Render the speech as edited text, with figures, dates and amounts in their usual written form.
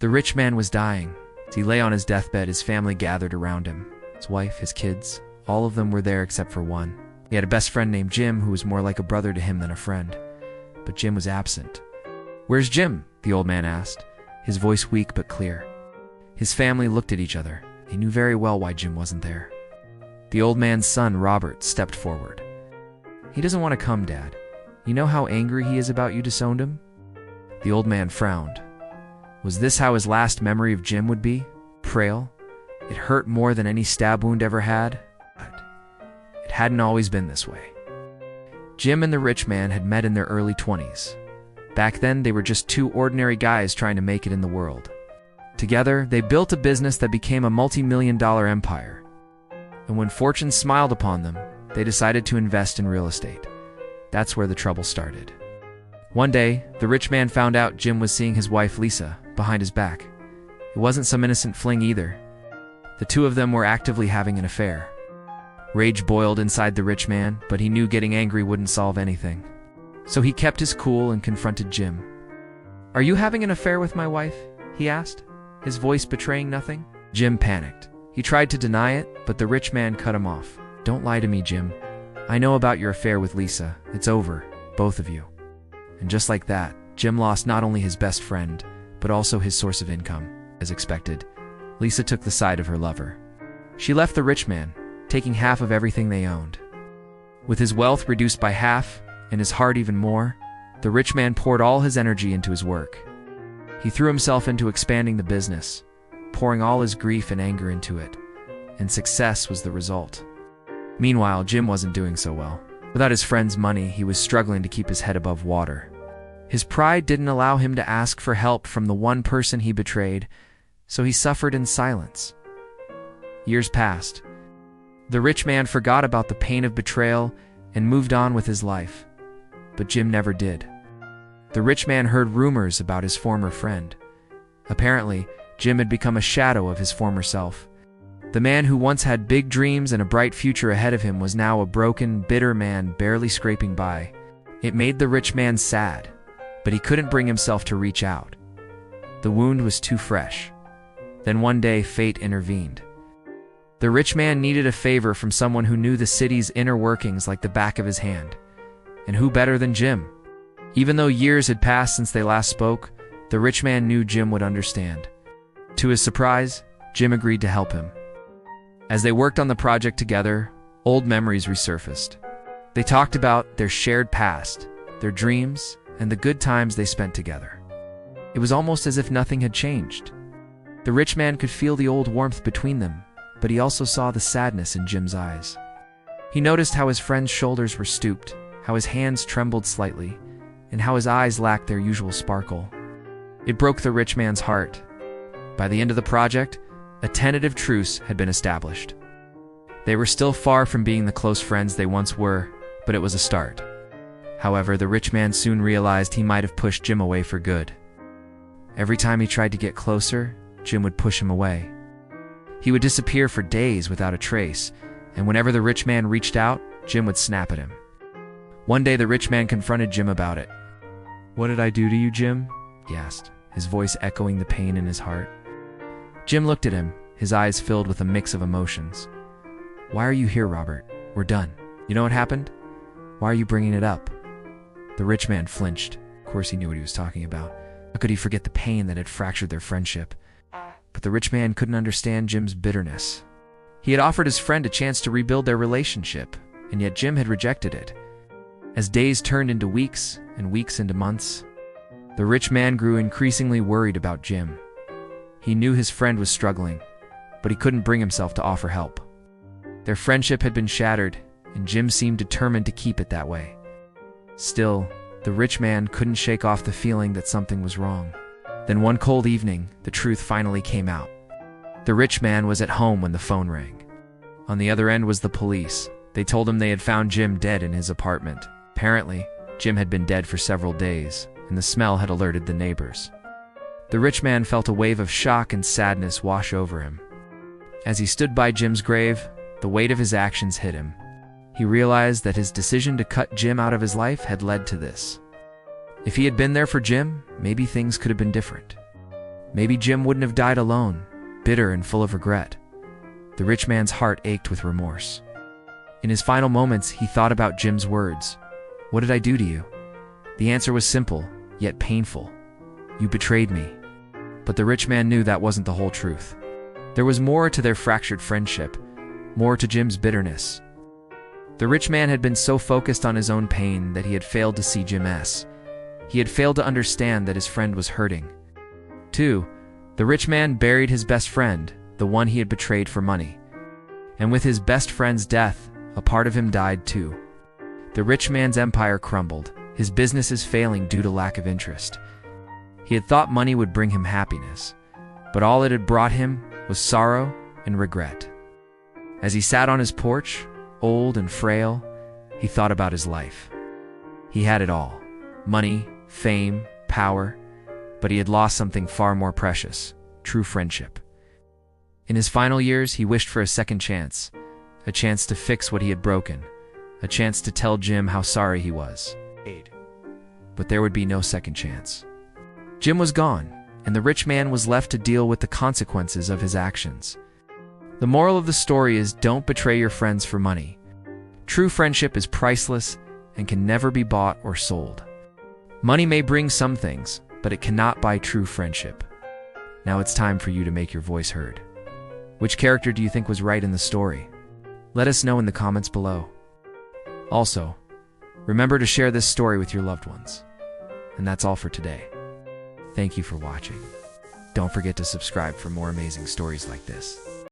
The rich man was dying. As he lay on his deathbed, his family gathered around him. His wife, his kids, all of them were there except for one. He had a best friend named Jim who was more like a brother to him than a friend. But Jim was absent. "Where's Jim?" the old man asked, his voice weak but clear. His family looked at each other. They knew very well why Jim wasn't there. The old man's son, Robert, stepped forward. "He doesn't want to come, Dad. You know how angry he is about you disowned him?" The old man frowned. Was this how his last memory of Jim would be? Betrayal? It hurt more than any stab wound ever had, but it hadn't always been this way. Jim and the rich man had met in their early 20s. Back then, they were just two ordinary guys trying to make it in the world. Together, they built a business that became a multi-million-dollar empire. And when fortune smiled upon them, they decided to invest in real estate. That's where the trouble started. One day, the rich man found out Jim was seeing his wife Lisa behind his back. It wasn't some innocent fling either. The two of them were actively having an affair. Rage boiled inside the rich man, but he knew getting angry wouldn't solve anything. So he kept his cool and confronted Jim. "Are you having an affair with my wife?" he asked, his voice betraying nothing. Jim panicked. He tried to deny it, but the rich man cut him off. "Don't lie to me, Jim. I know about your affair with Lisa. It's over, both of you." And just like that, Jim lost not only his best friend, but also his source of income. As expected, Lisa took the side of her lover. She left the rich man, taking half of everything they owned. With his wealth reduced by half, and his heart even more, the rich man poured all his energy into his work. He threw himself into expanding the business, pouring all his grief and anger into it, and success was the result. Meanwhile, Jim wasn't doing so well. Without his friend's money, he was struggling to keep his head above water. His pride didn't allow him to ask for help from the one person he betrayed, so he suffered in silence. Years passed. The rich man forgot about the pain of betrayal and moved on with his life. But Jim never did. The rich man heard rumors about his former friend. Apparently, Jim had become a shadow of his former self. The man who once had big dreams and a bright future ahead of him was now a broken, bitter man barely scraping by. It made the rich man sad, but he couldn't bring himself to reach out. The wound was too fresh. Then one day, fate intervened. The rich man needed a favor from someone who knew the city's inner workings like the back of his hand. And who better than Jim? Even though years had passed since they last spoke, the rich man knew Jim would understand. To his surprise, Jim agreed to help him. As they worked on the project together, old memories resurfaced. They talked about their shared past, their dreams, and the good times they spent together. It was almost as if nothing had changed. The rich man could feel the old warmth between them, but he also saw the sadness in Jim's eyes. He noticed how his friend's shoulders were stooped, how his hands trembled slightly, and how his eyes lacked their usual sparkle. It broke the rich man's heart. By the end of the project, a tentative truce had been established. They were still far from being the close friends they once were, but it was a start. However, the rich man soon realized he might have pushed Jim away for good. Every time he tried to get closer, Jim would push him away. He would disappear for days without a trace, and whenever the rich man reached out, Jim would snap at him. One day, the rich man confronted Jim about it. "What did I do to you, Jim?" he asked, his voice echoing the pain in his heart. Jim looked at him, his eyes filled with a mix of emotions. "Why are you here, Robert? We're done. You know what happened? Why are you bringing it up?" The rich man flinched. Of course he knew what he was talking about. How could he forget the pain that had fractured their friendship? But the rich man couldn't understand Jim's bitterness. He had offered his friend a chance to rebuild their relationship, and yet Jim had rejected it. As days turned into weeks and weeks into months, the rich man grew increasingly worried about Jim. He knew his friend was struggling, but he couldn't bring himself to offer help. Their friendship had been shattered, and Jim seemed determined to keep it that way. Still, the rich man couldn't shake off the feeling that something was wrong. Then one cold evening, the truth finally came out. The rich man was at home when the phone rang. On the other end was the police. They told him they had found Jim dead in his apartment. Apparently, Jim had been dead for several days, and the smell had alerted the neighbors. The rich man felt a wave of shock and sadness wash over him. As he stood by Jim's grave, the weight of his actions hit him. He realized that his decision to cut Jim out of his life had led to this. If he had been there for Jim, maybe things could have been different. Maybe Jim wouldn't have died alone, bitter and full of regret. The rich man's heart ached with remorse. In his final moments, he thought about Jim's words. "What did I do to you?" The answer was simple, yet painful. "You betrayed me." But the rich man knew that wasn't the whole truth. There was more to their fractured friendship, more to Jim's bitterness. The rich man had been so focused on his own pain that he had failed to see Jim's. He had failed to understand that his friend was hurting. 2. The rich man buried his best friend, the one he had betrayed for money. And with his best friend's death, a part of him died too. The rich man's empire crumbled, his businesses failing due to lack of interest. He had thought money would bring him happiness, but all it had brought him was sorrow and regret. As he sat on his porch, old and frail, he thought about his life. He had it all: money, fame, power, but he had lost something far more precious: true friendship. In his final years, he wished for a second chance, a chance to fix what he had broken, a chance to tell Jim how sorry he was. But there would be no second chance. Jim was gone, and the rich man was left to deal with the consequences of his actions. The moral of the story is, don't betray your friends for money. True friendship is priceless and can never be bought or sold. Money may bring some things, but it cannot buy true friendship. Now it's time for you to make your voice heard. Which character do you think was right in the story? Let us know in the comments below. Also, remember to share this story with your loved ones. And that's all for today. Thank you for watching. Don't forget to subscribe for more amazing stories like this.